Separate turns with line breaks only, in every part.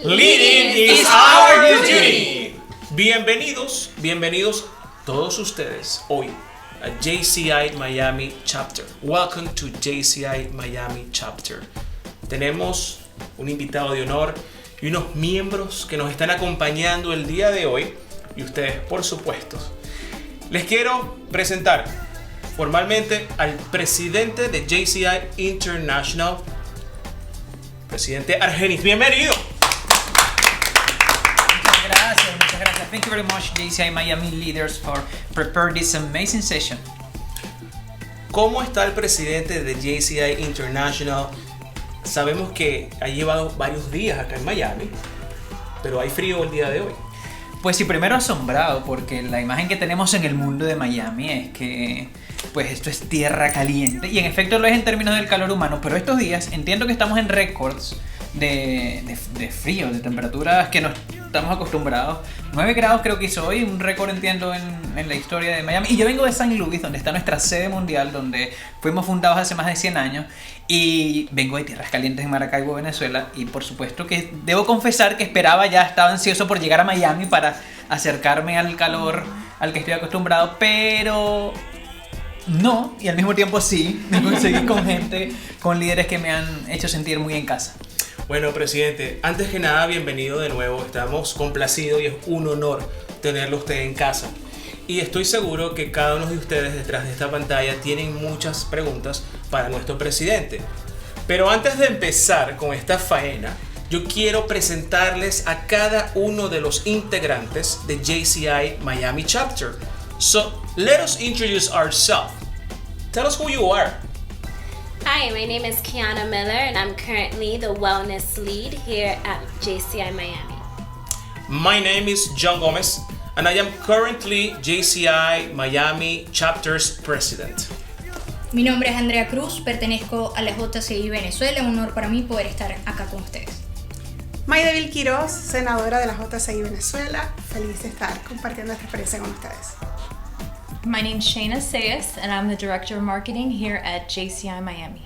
Leading is our duty. Bienvenidos todos ustedes hoy a JCI Miami Chapter. Welcome to JCI Miami Chapter. Tenemos un invitado de honor y unos miembros que nos están acompañando el día de hoy. Y ustedes, por supuesto, les quiero presentar formalmente al presidente de JCI International, presidente Argenis. Bienvenido.
Muchas gracias. Thank you very much, JCI Miami leaders, for prepare this amazing session.
¿Cómo está el presidente de JCI International? Sabemos que ha llevado varios días acá en Miami, pero hay frío el día de hoy.
Pues sí, primero asombrado porque la imagen que tenemos en el mundo de Miami es que pues esto es tierra caliente y en efecto lo es en términos del calor humano, pero estos días entiendo que estamos en récords de frío, de temperaturas que no estamos acostumbrados. 9 grados creo que hizo hoy, un récord entiendo en la historia de Miami. Y yo vengo de San Luis, donde está nuestra sede mundial, donde fuimos fundados hace más de 100 años. Y vengo de tierras calientes en Maracaibo, Venezuela. Y por supuesto que debo confesar que estaba ansioso por llegar a Miami para acercarme al calor al que estoy acostumbrado, pero no, y al mismo tiempo sí, me conseguí con gente, con líderes que me han hecho sentir muy en casa.
Bueno, presidente, antes que nada, bienvenido de nuevo. Estamos complacidos y es un honor tenerlo usted en casa. Y estoy seguro que cada uno de ustedes detrás de esta pantalla tienen muchas preguntas para nuestro presidente. Pero antes de empezar con esta faena, yo quiero presentarles a cada uno de los integrantes de JCI Miami Chapter. So, let us introduce ourselves. Tell us who you are.
Hi, my name is Kiana Miller and I'm currently the wellness lead here at JCI Miami.
My name is John Gomez and I am currently JCI Miami Chapter's president.
Mi nombre es Andrea Cruz, pertenezco a la JCI Venezuela, un honor para mí poder estar acá con ustedes.
Maydevil Quiroz, senadora de la JCI Venezuela, feliz de estar compartiendo esta experiencia con ustedes.
My name's Shayna Sayas, and I'm the Director of Marketing here at JCI Miami.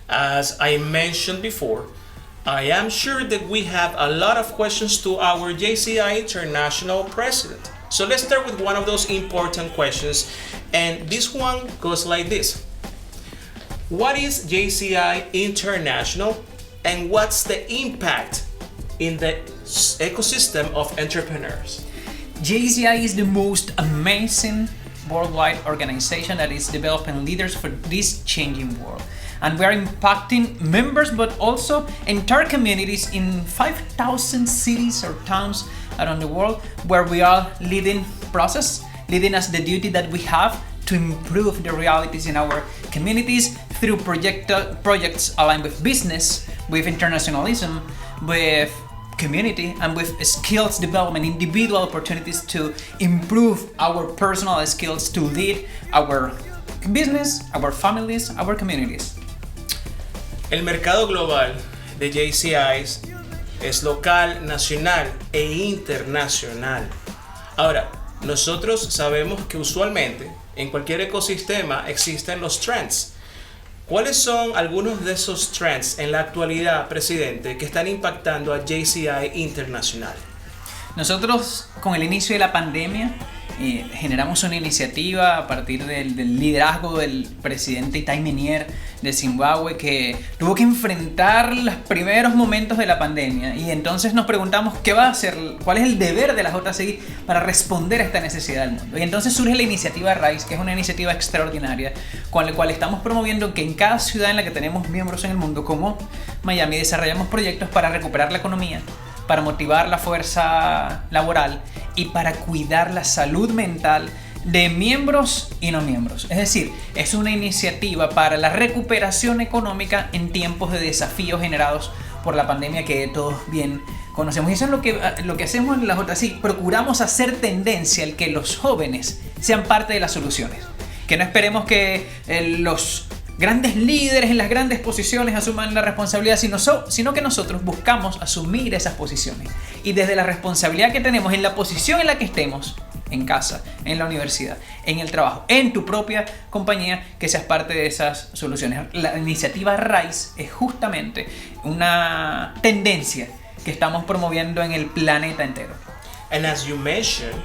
As I mentioned before, I am sure that we have a lot of questions to our JCI International President. So let's start with one of those important questions, and this one goes like this. What is JCI International, and what's the impact in the ecosystem of entrepreneurs?
JCI is the most amazing worldwide organization that is developing leaders for this changing world. And we are impacting members but also entire communities in 5,000 cities or towns around the world where we are leading us the duty that we have to improve the realities in our communities through projects aligned with business, with internationalism, with community, and with skills development, individual opportunities to improve our personal skills to lead our business, our families, our communities.
El mercado global de JCIs es local, nacional e internacional. Ahora, nosotros sabemos que usualmente en cualquier ecosistema existen los trends. ¿Cuáles son algunos de esos trends en la actualidad, presidente, que están impactando a JCI Internacional?
Nosotros, con el inicio de la pandemia, generamos una iniciativa a partir del liderazgo del presidente Itai Menier de Zimbabue, que tuvo que enfrentar los primeros momentos de la pandemia, y entonces nos preguntamos qué va a hacer, cuál es el deber de la JCI para responder a esta necesidad del mundo. Y entonces surge la iniciativa RISE, que es una iniciativa extraordinaria con la cual estamos promoviendo que en cada ciudad en la que tenemos miembros en el mundo, como Miami, desarrollamos proyectos para recuperar la economía, para motivar la fuerza laboral y para cuidar la salud mental de miembros y no miembros. Es decir, es una iniciativa para la recuperación económica en tiempos de desafíos generados por la pandemia que todos bien conocemos. Y eso es lo que hacemos en la JCI. Procuramos hacer tendencia al que los jóvenes sean parte de las soluciones. Que no esperemos que los grandes líderes en las grandes posiciones asuman la responsabilidad, sino que nosotros buscamos asumir esas posiciones. Y desde la responsabilidad que tenemos en la posición en la que estemos, en casa, en la universidad, en el trabajo, en tu propia compañía, que seas parte de esas soluciones. La iniciativa RISE es justamente una tendencia que estamos promoviendo en el planeta entero.
And as you mentioned,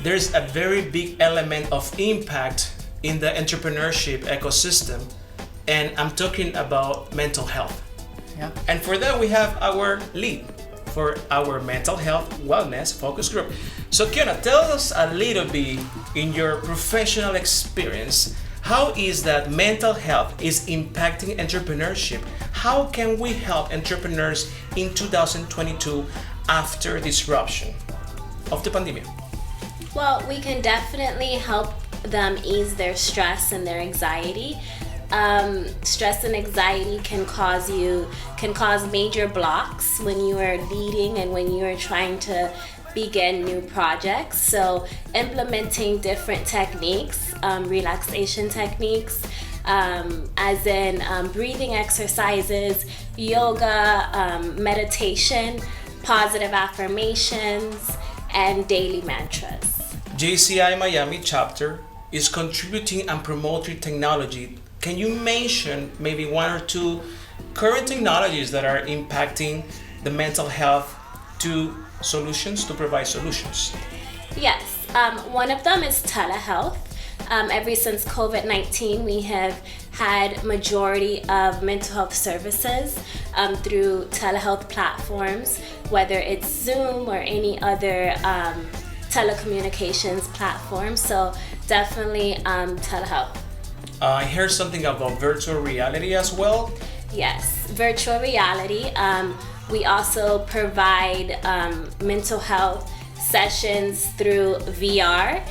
there's a very big element of impact in the entrepreneurship ecosystem, and I'm talking about mental health.
Yeah.
And for that, we have our lead for our mental health wellness focus group. So Kiana, tell us a little bit in your professional experience, how is that mental health is impacting entrepreneurship? How can we help entrepreneurs in 2022 after disruption of the pandemic?
Well, we can definitely help them ease their stress and their anxiety. Stress and anxiety can cause major blocks when you are leading and when you are trying to begin new projects. So implementing different techniques, relaxation techniques, as in breathing exercises, yoga, meditation, positive affirmations, and daily mantras.
JCI Miami chapter is contributing and promoting technology. Can you mention maybe one or two current technologies that are impacting the mental health to provide solutions?
Yes, one of them is telehealth. Ever since COVID-19, we have had majority of mental health services through telehealth platforms, whether it's Zoom or any other telecommunications platform. So definitely telehealth.
I heard something about virtual reality as well.
Yes, virtual reality. We also provide mental health sessions through VR.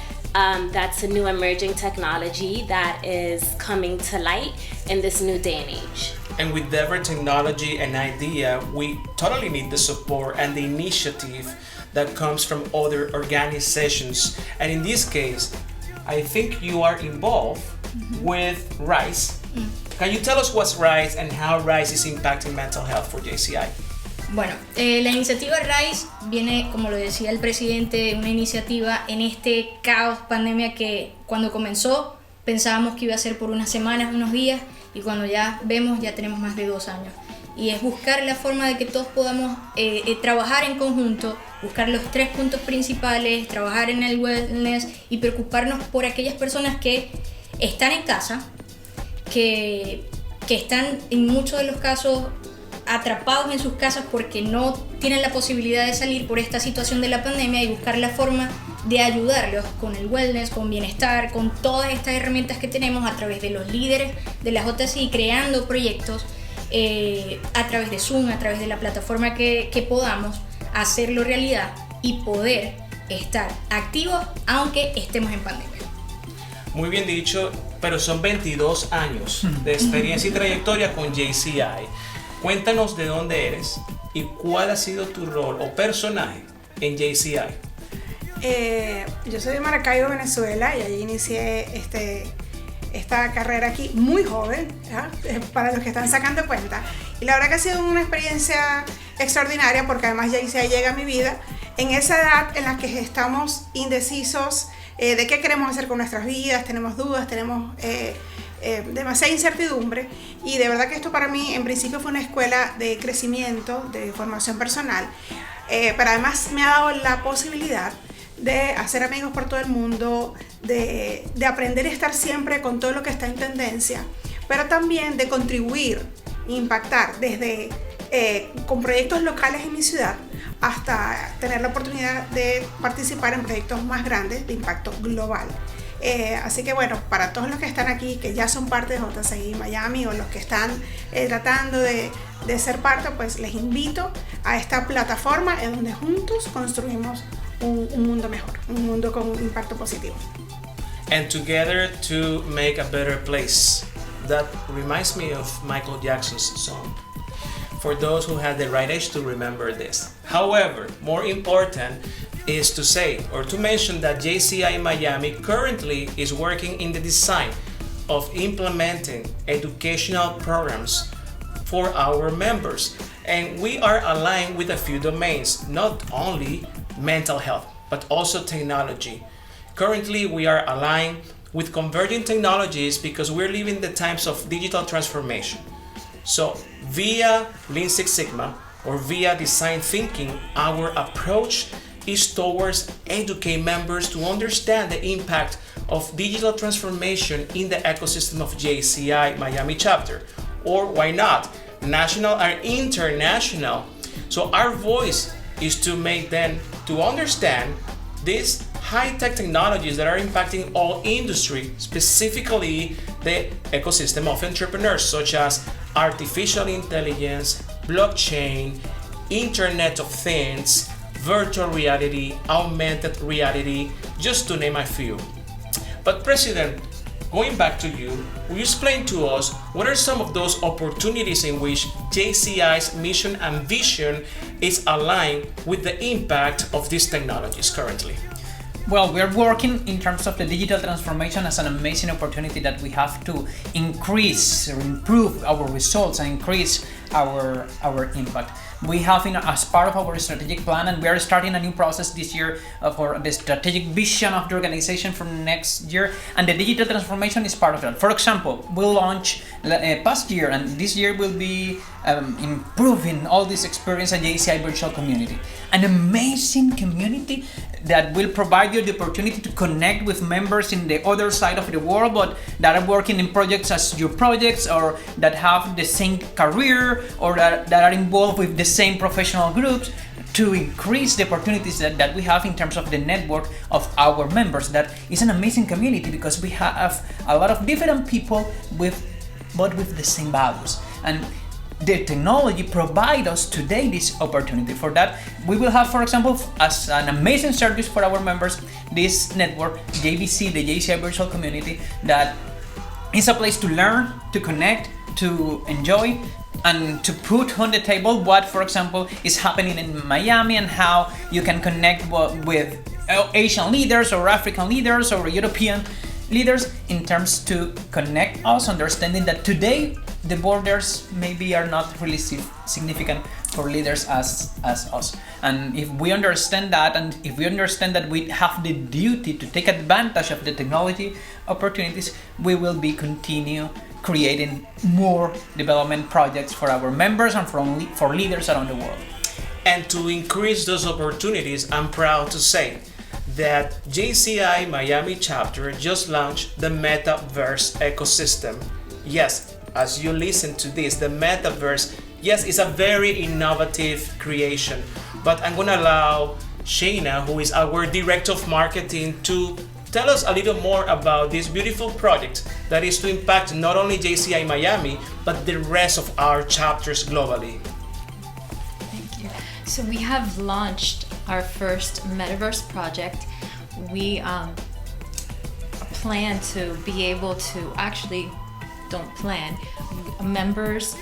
That's a new emerging technology that is coming to light in this new day and age.
And with every technology and idea, we totally need the support and the initiative that comes from other organizations. And in this case, I think you are involved with RISE. Can you tell us what's RISE and how RISE is impacting mental health for JCI?
Bueno, la iniciativa RISE viene, como lo decía el presidente, una iniciativa en este caos pandemia que cuando comenzó pensábamos que iba a ser por unas semanas, unos días, y cuando ya vemos ya tenemos más de 2 años. Y es buscar la forma de que todos podamos trabajar en conjunto, buscar los 3 puntos principales, trabajar en el wellness y preocuparnos por aquellas personas que están en casa, que están en muchos de los casos atrapados en sus casas porque no tienen la posibilidad de salir por esta situación de la pandemia, y buscar la forma de ayudarlos con el wellness, con bienestar, con todas estas herramientas que tenemos a través de los líderes de la JCI, creando proyectos a través de Zoom, a través de la plataforma que podamos hacerlo realidad y poder estar activos aunque estemos en pandemia.
Muy bien dicho, pero son 22 años de experiencia y trayectoria con JCI. Cuéntanos de dónde eres y cuál ha sido tu rol o personaje en JCI.
Yo soy de Maracaibo, Venezuela, y allí inicié esta carrera aquí muy joven, ¿ya? Para los que están sacando cuenta. Y la verdad que ha sido una experiencia extraordinaria, porque además JCI llega a mi vida en esa edad en la que estamos indecisos de qué queremos hacer con nuestras vidas, tenemos dudas, tenemos demasiada incertidumbre, y de verdad que esto para mí en principio fue una escuela de crecimiento, de formación personal, pero además me ha dado la posibilidad de hacer amigos por todo el mundo, de aprender a estar siempre con todo lo que está en tendencia, pero también de contribuir, impactar desde con proyectos locales en mi ciudad hasta tener la oportunidad de participar en proyectos más grandes de impacto global. Así que bueno, para todos los que están aquí, que ya son parte de JCI Miami, o los que están tratando de ser parte, pues les invito a esta plataforma en donde juntos construimos un mundo mejor, un mundo con un impacto positivo.
And together to make a better place. That reminds me of Michael Jackson's song. For those who had the right age to remember this. However, more important is to say or to mention that JCI Miami currently is working in the design of implementing educational programs for our members. And we are aligned with a few domains, not only mental health, but also technology. Currently, we are aligned with converging technologies because we're living the times of digital transformation. So, via Lean Six Sigma, or via design thinking, our approach is towards educate members to understand the impact of digital transformation in the ecosystem of JCI Miami chapter, or why not, national and international. So our voice is to make them to understand these high-tech technologies that are impacting all industry, specifically the ecosystem of entrepreneurs, such as artificial intelligence, blockchain, Internet of Things, virtual reality, augmented reality, just to name a few. But President, going back to you, will you explain to us what are some of those opportunities in which JCI's mission and vision is aligned with the impact of these technologies currently?
Well, we're working in terms of the digital transformation as an amazing opportunity that we have to increase or improve our results and increase our impact. We have as part of our strategic plan, and we are starting a new process this year for the strategic vision of the organization for next year, and the digital transformation is part of that. For example, we'll launch past year, and this year will be improving all this experience at JCI Virtual Community, an amazing community that will provide you the opportunity to connect with members in the other side of the world, but that are working in projects as your projects, or that have the same career, or that are involved with the same professional groups, to increase the opportunities that we have in terms of the network of our members. That is an amazing community because we have a lot of different people with the same values. And the technology provides us today this opportunity. For that, we will have, for example, as an amazing service for our members, this network, JVC, the JCI Virtual Community, that is a place to learn, to connect, to enjoy, and to put on the table what, for example, is happening in Miami and how you can connect with Asian leaders or African leaders or European leaders in terms to connect us, understanding that today the borders maybe are not really significant for leaders as us. And if we understand that, and if we understand that we have the duty to take advantage of the technology opportunities, we will be continue creating more development projects for our members and for leaders around the world.
And to increase those opportunities, I'm proud to say that JCI Miami chapter just launched the Metaverse ecosystem. Yes, as you listen to this, the Metaverse, yes, is a very innovative creation, but I'm gonna allow Shayna, who is our Director of Marketing, to tell us a little more about this beautiful project that is to impact not only JCI Miami, but the rest of our chapters globally.
Thank you. So we have launched our first Metaverse project. We plan to be able to members,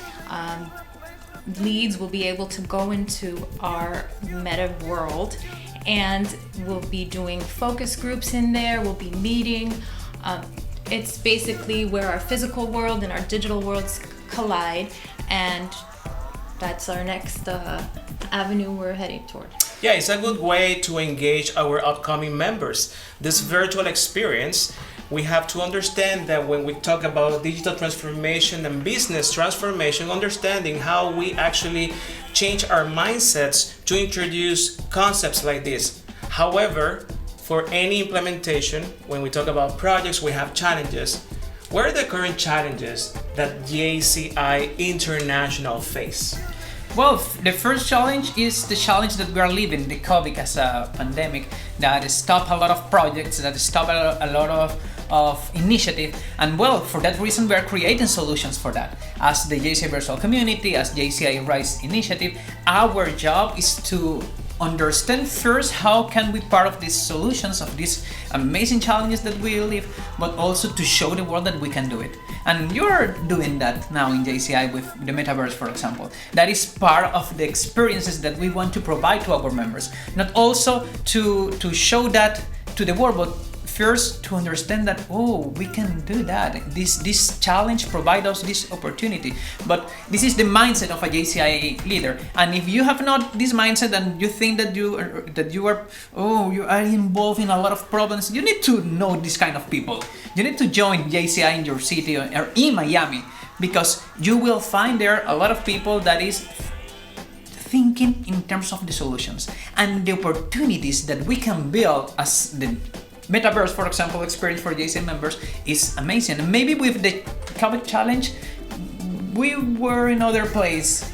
leads will be able to go into our meta world, and we'll be doing focus groups in there, we'll be meeting. It's basically where our physical world and our digital worlds collide, and that's our next avenue we're heading toward.
Yeah, it's a good way to engage our upcoming members. This virtual experience, we have to understand that when we talk about digital transformation and business transformation, understanding how we actually change our mindsets to introduce concepts like this. However, for any implementation, when we talk about projects, we have challenges. What are the current challenges that JCI International face?
Well, the first challenge is the challenge that we are living, the COVID as a pandemic, that stopped a lot of projects, that stopped a lot of initiative. And well, for that reason, we are creating solutions for that. As the JCI Virtual Community, as JCI Rise Initiative, our job is to understand first how can we part of these solutions, of these amazing challenges that we live, but also to show the world that we can do it. And you're doing that now in JCI with the Metaverse, for example. That is part of the experiences that we want to provide to our members. Not also to show that to the world, but first to understand that, oh, we can do that. This challenge provides us this opportunity. But this is the mindset of a JCI leader. And if you have not this mindset and you think that you are involved in a lot of problems, you need to know this kind of people. You need to join JCI in your city or in Miami, because you will find there a lot of people that is thinking in terms of the solutions and the opportunities that we can build as the metaverse, for example, experience for JCI members is amazing. And maybe with the COVID challenge, we were in other place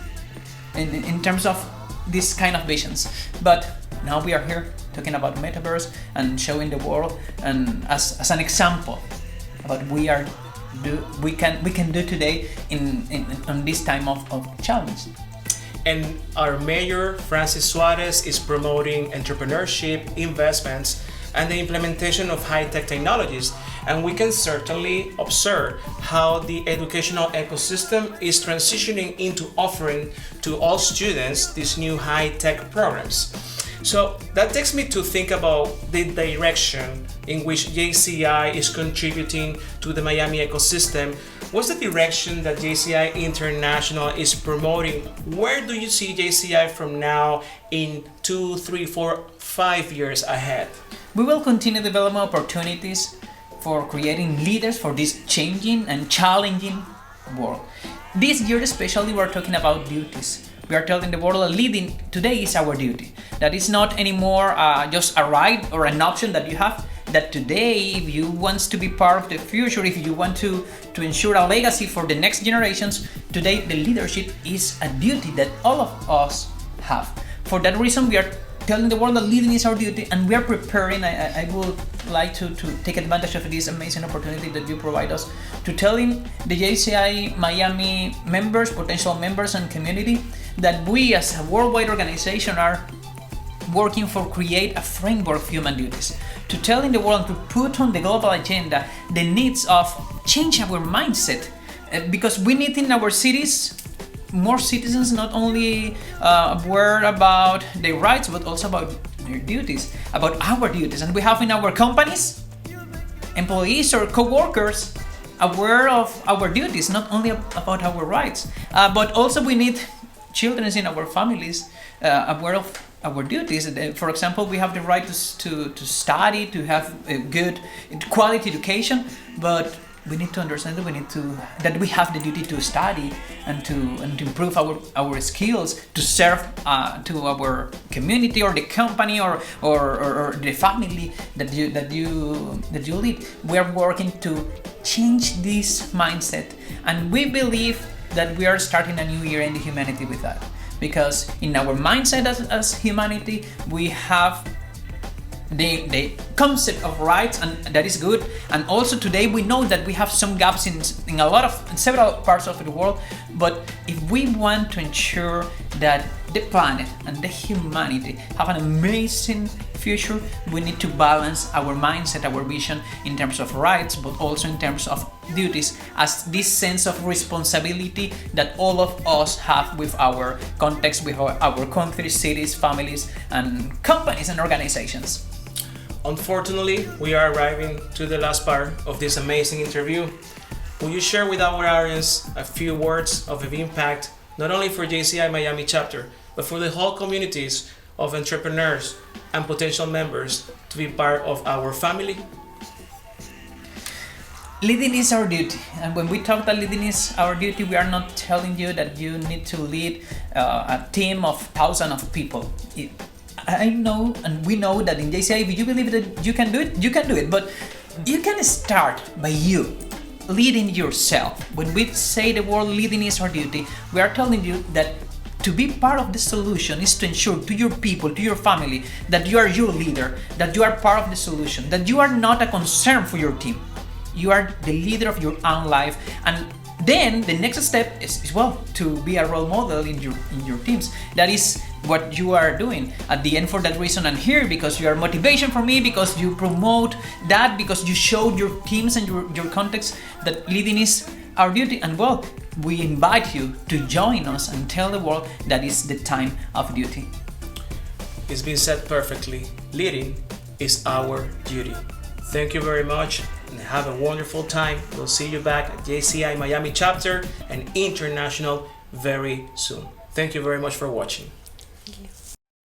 in terms of this kind of visions. But now we are here talking about metaverse and showing the world and as an example about we can do today in this time of challenge.
And our mayor, Francis Suarez, is promoting entrepreneurship, investments, and the implementation of high-tech technologies. And we can certainly observe how the educational ecosystem is transitioning into offering to all students these new high-tech programs. So that takes me to think about the direction in which JCI is contributing to the Miami ecosystem. What's the direction that JCI International is promoting? Where do you see JCI from now in 2, 3, 4, 5 years ahead?
We will continue developing opportunities for creating leaders for this changing and challenging world. This year especially, we're talking about duties. We are telling the world that leading today is our duty. That is not anymore just a right or an option that you have. That today, if you want to be part of the future, if you want to ensure a legacy for the next generations, today the leadership is a duty that all of us have. For that reason, we are telling the world that leading is our duty, and we are preparing. I would like to take advantage of this amazing opportunity that you provide us to telling the JCI Miami members, potential members and community that we as a worldwide organization are working for create a framework of human duties, to telling the world to put on the global agenda the needs of change our mindset, because we need in our cities more citizens not only aware about their rights but also about their duties, about our duties. And we have in our companies employees or co-workers aware of our duties, not only about our rights, but also we need children in our families aware of our duties. For example, we have the right to study, to have a good quality education, but we need to understand that we have the duty to study and to improve our skills, to serve to our community or the company or the family that you lead. We are working to change this mindset, and we believe that we are starting a new era in the humanity with that, because in our mindset as humanity we have the concept of rights, and that is good. And also today we know that we have some gaps in several parts of the world, but if we want to ensure that the planet and the humanity have an amazing future, we need to balance our mindset, our vision in terms of rights, but also in terms of duties, as this sense of responsibility that all of us have with our context, with our countries, cities, families, and companies and organizations.
Unfortunately, we are arriving to the last part of this amazing interview. Will you share with our audience a few words of impact, not only for JCI Miami chapter, but for the whole communities of entrepreneurs and potential members to be part of our family?
Leading is our duty, and when we talk that leading is our duty, we are not telling you that you need to lead a team of thousands of people. I know, and we know that in JCI, if you believe that you can do it, you can do it. But you can start by you leading yourself. When we say the word leading is our duty, we are telling you that to be part of the solution is to ensure to your people, to your family, that you are your leader, that you are part of the solution, that you are not a concern for your team. You are the leader of your own life, and then the next step is to be a role model in your teams. That is what you are doing. At the end, for that reason, I'm here, because you are motivation for me, because you promote that, because you showed your teams and your context that leading is our duty. And we invite you to join us and tell the world that it's the time of duty.
It's been said perfectly. Leading is our duty. Thank you very much and have a wonderful time. We'll see you back at JCI Miami chapter and international very soon. Thank you very much for watching.